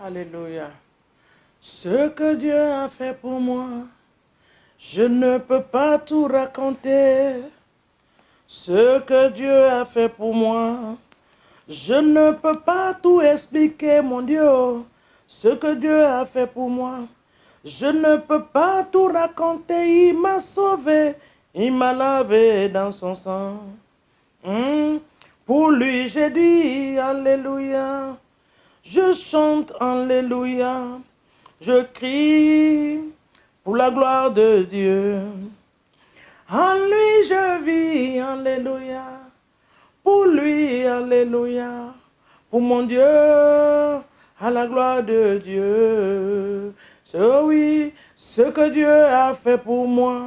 Alléluia. Ce que Dieu a fait pour moi, je ne peux pas tout raconter. Ce que Dieu a fait pour moi, je ne peux pas tout expliquer, mon Dieu. Ce que Dieu a fait pour moi, je ne peux pas tout raconter. Il m'a sauvé, il m'a lavé dans son sang. Pour lui, j'ai dit Alléluia. Je chante Alléluia. Je crie pour la gloire de Dieu. En lui, je vis Alléluia. Pour lui, Alléluia. Pour mon Dieu, à la gloire de Dieu. Oui, ce que Dieu a fait pour moi,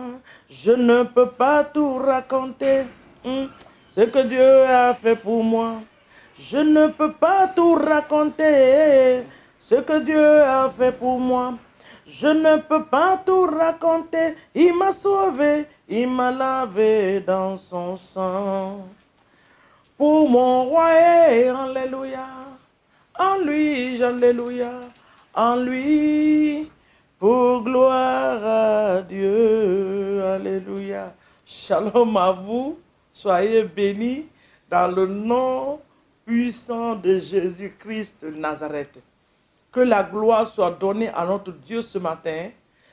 je ne peux pas tout raconter. Ce que Dieu a fait pour moi, je ne peux pas tout raconter. Ce que Dieu a fait pour moi, je ne peux pas tout raconter. Il m'a sauvé, il m'a lavé dans son sang. Pour mon roi, alléluia. En lui, alléluia. En lui, pour gloire à Dieu. Alléluia. Shalom à vous. Soyez bénis dans le nom puissant de Jésus-Christ de Nazareth. Que la gloire soit donnée à notre Dieu ce matin,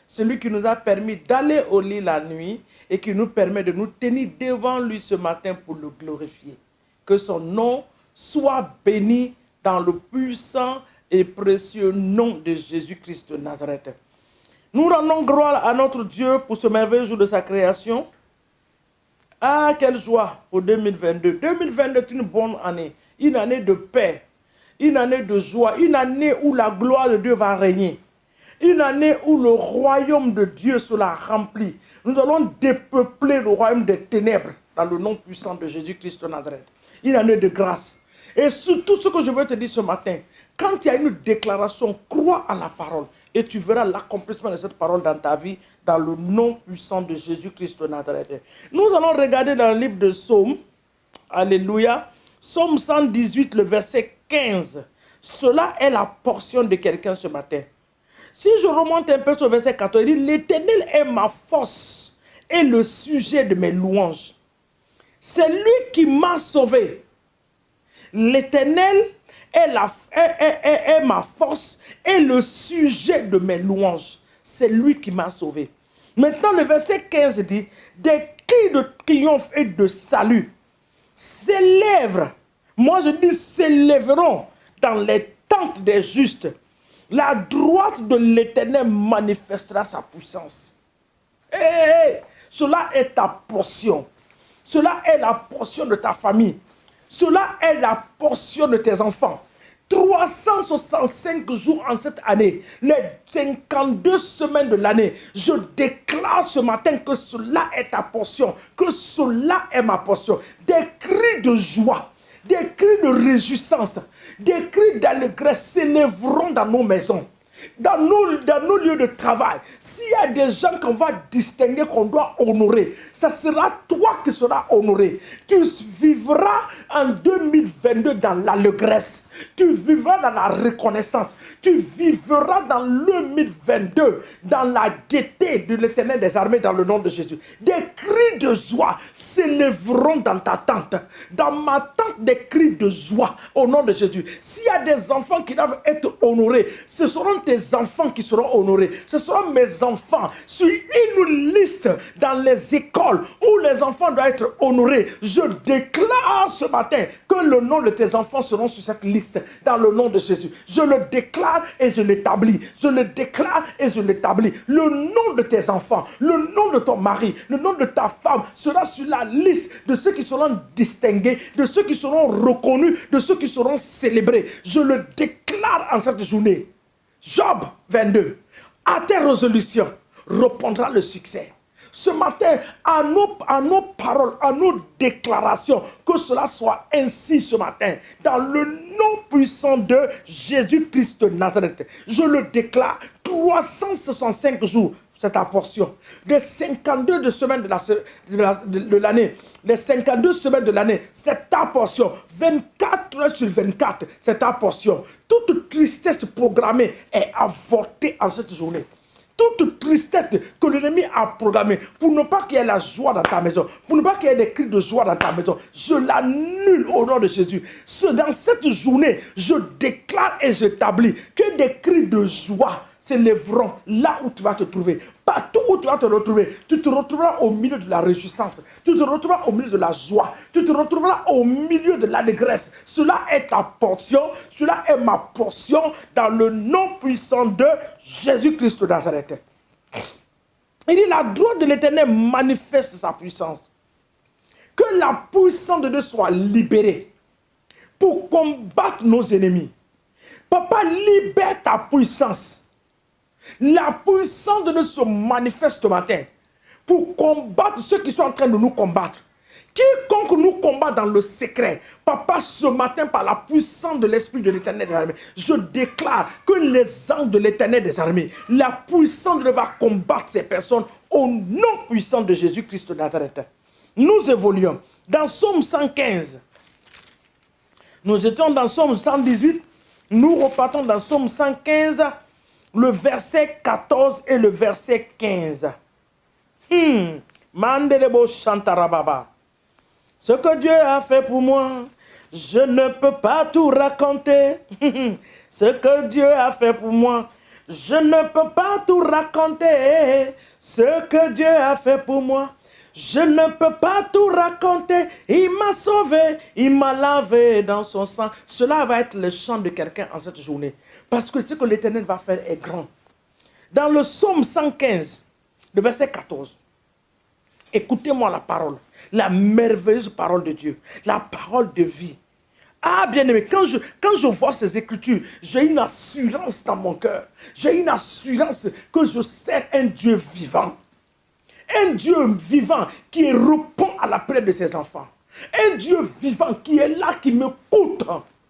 celui qui nous a permis d'aller au lit la nuit et qui nous permet de nous tenir devant lui ce matin pour le glorifier. Que son nom soit béni dans le puissant et précieux nom de Jésus-Christ de Nazareth. Nous rendons gloire à notre Dieu pour ce merveilleux jour de sa création. Ah, quelle joie pour 2022. 2022 est une bonne année, une année de paix, une année de joie, une année où la gloire de Dieu va régner, une année où le royaume de Dieu sera rempli. Nous allons dépeupler le royaume des ténèbres dans le nom puissant de Jésus-Christ de Nazareth. Une année de grâce. Et surtout ce que je veux te dire ce matin, quand il y a une déclaration, crois à la parole et tu verras l'accomplissement de cette parole dans ta vie dans le nom puissant de Jésus-Christ de Nazareth. Nous allons regarder dans le livre de Psaume, alléluia, Psaume 118, le verset 15. Cela est la portion de quelqu'un ce matin. Si je remonte un peu sur le verset 14, il dit, l'Éternel est ma force et le sujet de mes louanges. C'est lui qui m'a sauvé. L'Éternel est ma force et le sujet de mes louanges. C'est lui qui m'a sauvé. Maintenant, le verset 15 dit, des cris de triomphe et de salut s'élèvent. Moi, je dis s'élèveront dans les tentes des justes. La droite de l'Éternel manifestera sa puissance. Cela est ta portion. Cela est la portion de ta famille. Cela est la portion de tes enfants. 365 jours en cette année, les 52 semaines de l'année, je déclare ce matin que cela est ta portion, que cela est ma portion. Des cris de joie, des cris de réjouissance, des cris d'allégresse s'élèveront dans nos maisons. Dans nos lieux de travail, s'il y a des gens qu'on va distinguer, qu'on doit honorer, ça sera toi qui seras honoré. Tu vivras en 2022 dans l'allégresse. Tu vivras dans la reconnaissance. Tu vivras dans 2022 dans la gaieté de l'Éternel des armées dans le nom de Jésus. Des cris de joie s'élèveront dans ta tente. Dans ma tente, des cris de joie au nom de Jésus. S'il y a des enfants qui doivent être honorés, ce seront tes enfants qui seront honorés. Ce seront mes enfants. Sur une liste dans les écoles où les enfants doivent être honorés, je déclare ce matin que le nom de tes enfants seront sur cette liste dans le nom de Jésus. Je le déclare et je l'établis. Je le déclare et je l'établis. Le nom de tes enfants, le nom de ton mari, le nom de ta femme sera sur la liste de ceux qui seront distingués, de ceux qui seront reconnus, de ceux qui seront célébrés. Je le déclare en cette journée. Job 22. À tes résolutions répondra le succès. Ce matin, à nos paroles, à nos déclarations, que cela soit ainsi ce matin, dans le nom puissant de Jésus-Christ de Nazareth. Je le déclare, 365 jours, c'est ta portion. Les 52 semaines de l'année, les 52 semaines de l'année, c'est ta portion. 24 heures sur 24, c'est ta portion. Toute tristesse programmée est avortée en cette journée. Toute tristesse que l'ennemi a programmée pour ne pas qu'il y ait la joie dans ta maison, pour ne pas qu'il y ait des cris de joie dans ta maison, je l'annule au nom de Jésus. Dans cette journée, je déclare et j'établis que des cris de joie s'élèveront là où tu vas te trouver. Partout où tu vas te retrouver, tu te retrouveras au milieu de la réjouissance, tu te retrouveras au milieu de la joie, tu te retrouveras au milieu de l'allégresse. Cela est ta portion, cela est ma portion dans le nom puissant de Jésus-Christ de Nazareth. Il dit la droite de l'Éternel manifeste sa puissance. Que la puissance de Dieu soit libérée pour combattre nos ennemis. Papa, libère ta puissance. La puissance de Dieu se manifeste ce matin pour combattre ceux qui sont en train de nous combattre. Quiconque nous combat dans le secret, papa, ce matin, par la puissance de l'Esprit de l'Éternel des armées, je déclare que les anges de l'Éternel des armées, la puissance de Dieu va combattre ces personnes au nom puissant de Jésus-Christ de Nazareth. Nous évoluons dans Psaume 115. Nous étions dans Psaume 118. Nous repartons dans Psaume 115. Le verset 14 et le verset 15. Mandelebo Chantarababa. Ce que Dieu a fait pour moi, je ne peux pas tout raconter. Ce que Dieu a fait pour moi, je ne peux pas tout raconter. Ce que Dieu a fait pour moi, je ne peux pas tout raconter. Il m'a sauvé, il m'a lavé dans son sang. Cela va être le chant de quelqu'un en cette journée. Parce que ce que l'Éternel va faire est grand. Dans le psaume 115, le verset 14, écoutez-moi la parole, la merveilleuse parole de Dieu, la parole de vie. Ah, bien-aimé, quand je vois ces écritures, j'ai une assurance dans mon cœur. J'ai une assurance que je sers un Dieu vivant. Un Dieu vivant qui répond à la prière de ses enfants. Un Dieu vivant qui est là, qui m'écoute.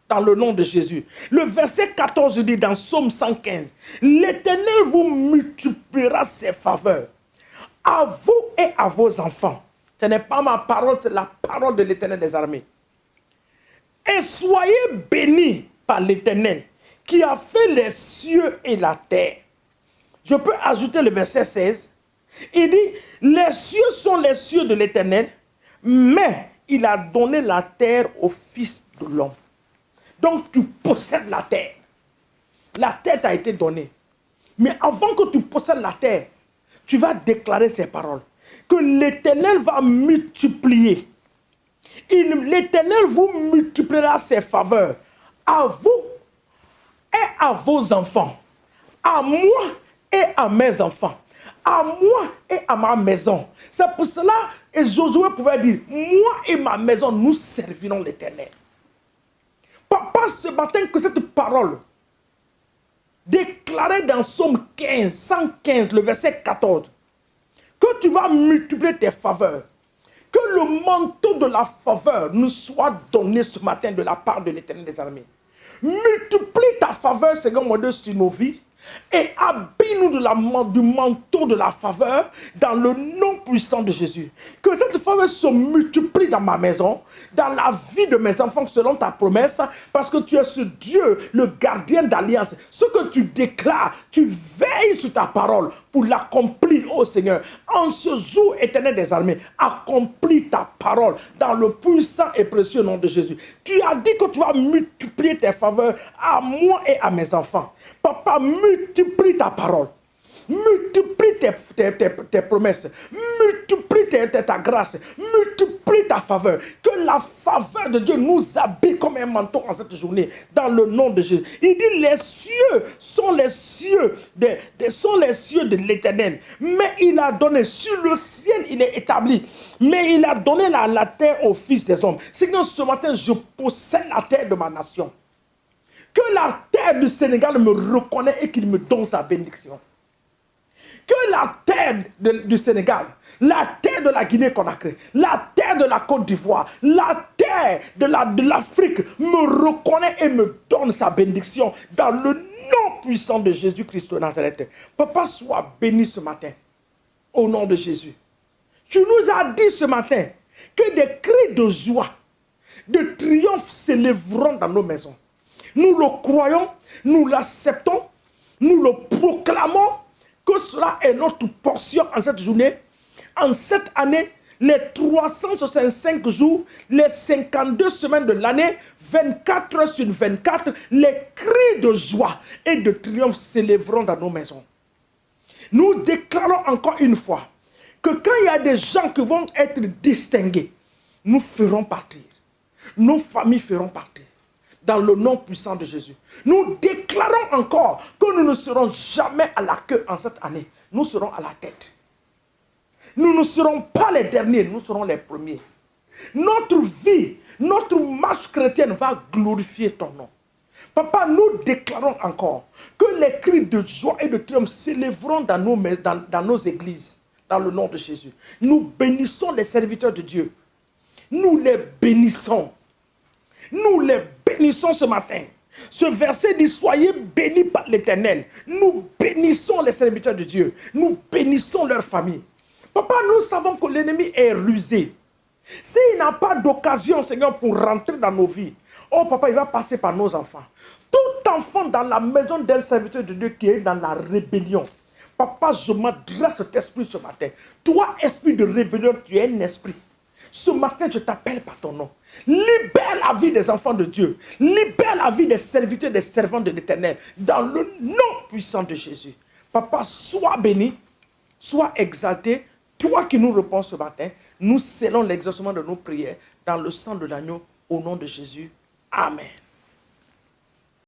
Dans le nom de Jésus. Le verset 14 dit dans Psaume 115, l'Éternel vous multipliera ses faveurs à vous et à vos enfants. Ce n'est pas ma parole, c'est la parole de l'Éternel des armées. Et soyez bénis par l'Éternel qui a fait les cieux et la terre. Je peux ajouter le verset 16. Il dit, les cieux sont les cieux de l'Éternel, mais il a donné la terre au Fils de l'homme. Donc tu possèdes la terre. La terre t'a été donnée. Mais avant que tu possèdes la terre, tu vas déclarer ces paroles. Que l'Éternel va multiplier. L'Éternel vous multipliera ses faveurs à vous et à vos enfants. À moi et à mes enfants. À moi et à ma maison. C'est pour cela que Josué pouvait dire, moi et ma maison, nous servirons l'Éternel. Papa, ce matin, que cette parole, déclarée dans Psaume 15, 115, le verset 14, que tu vas multiplier tes faveurs, que le manteau de la faveur nous soit donné ce matin de la part de l'Éternel des armées. Multiplie ta faveur, Seigneur mon Dieu, sur nos vies, et habille-nous du manteau de la faveur dans le nom puissant de Jésus. Que cette faveur se multiplie dans ma maison, dans la vie de mes enfants selon ta promesse, parce que tu es ce Dieu, le gardien d'alliance. Ce que tu déclares, tu veilles sur ta parole pour l'accomplir, ô Seigneur. En ce jour éternel des armées, accomplis ta parole dans le puissant et précieux nom de Jésus. Tu as dit que tu vas multiplier tes faveurs à moi et à mes enfants. Papa, multiplie ta parole. Multiplie tes promesses. Multiplie ta grâce. Multiplie ta faveur. Que la faveur de Dieu nous habille comme un manteau en cette journée. Dans le nom de Jésus. Il dit les cieux sont les cieux de l'Éternel. Mais il a donné sur le ciel, il est établi. Mais il a donné la terre aux fils des hommes. Seigneur, ce matin, je possède la terre de ma nation. Que la terre du Sénégal me reconnaisse et qu'il me donne sa bénédiction. Que la terre du Sénégal, la terre de la Guinée-Conakry, la terre de la Côte d'Ivoire, la terre de l'Afrique me reconnaisse et me donne sa bénédiction dans le nom puissant de Jésus-Christ de Nazareth. Papa, sois béni ce matin. Au nom de Jésus. Tu nous as dit ce matin que des cris de joie, de triomphe s'élèveront dans nos maisons. Nous le croyons, nous l'acceptons, nous le proclamons, que cela est notre portion en cette journée, en cette année, les 365 jours, les 52 semaines de l'année, 24 heures sur 24, les cris de joie et de triomphe s'élèveront dans nos maisons. Nous déclarons encore une fois que quand il y a des gens qui vont être distingués, nous ferons partir. Nos familles feront partir. Dans le nom puissant de Jésus. Nous déclarons encore que nous ne serons jamais à la queue en cette année. Nous serons à la tête. Nous ne serons pas les derniers, nous serons les premiers. Notre vie, notre marche chrétienne va glorifier ton nom. Papa, nous déclarons encore que les cris de joie et de triomphe s'élèveront dans nos églises, dans le nom de Jésus. Nous bénissons les serviteurs de Dieu. Nous les bénissons. Nous les bénissons ce matin. Ce verset dit, soyez bénis par l'Éternel. Nous bénissons les serviteurs de Dieu. Nous bénissons leur famille. Papa, nous savons que l'ennemi est rusé. S'il n'a pas d'occasion, Seigneur, pour rentrer dans nos vies, oh papa, il va passer par nos enfants. Tout enfant dans la maison d'un serviteur de Dieu qui est dans la rébellion. Papa, je m'adresse cet esprit ce matin. Toi, esprit de rébellion, tu es un esprit. Ce matin, je t'appelle par ton nom. Libère la vie des enfants de Dieu. Libère la vie des serviteurs et des servants de l'Éternel. Dans le nom puissant de Jésus. Papa, sois béni, sois exalté. Toi qui nous réponds ce matin, nous scellons l'exaucement de nos prières dans le sang de l'agneau au nom de Jésus. Amen.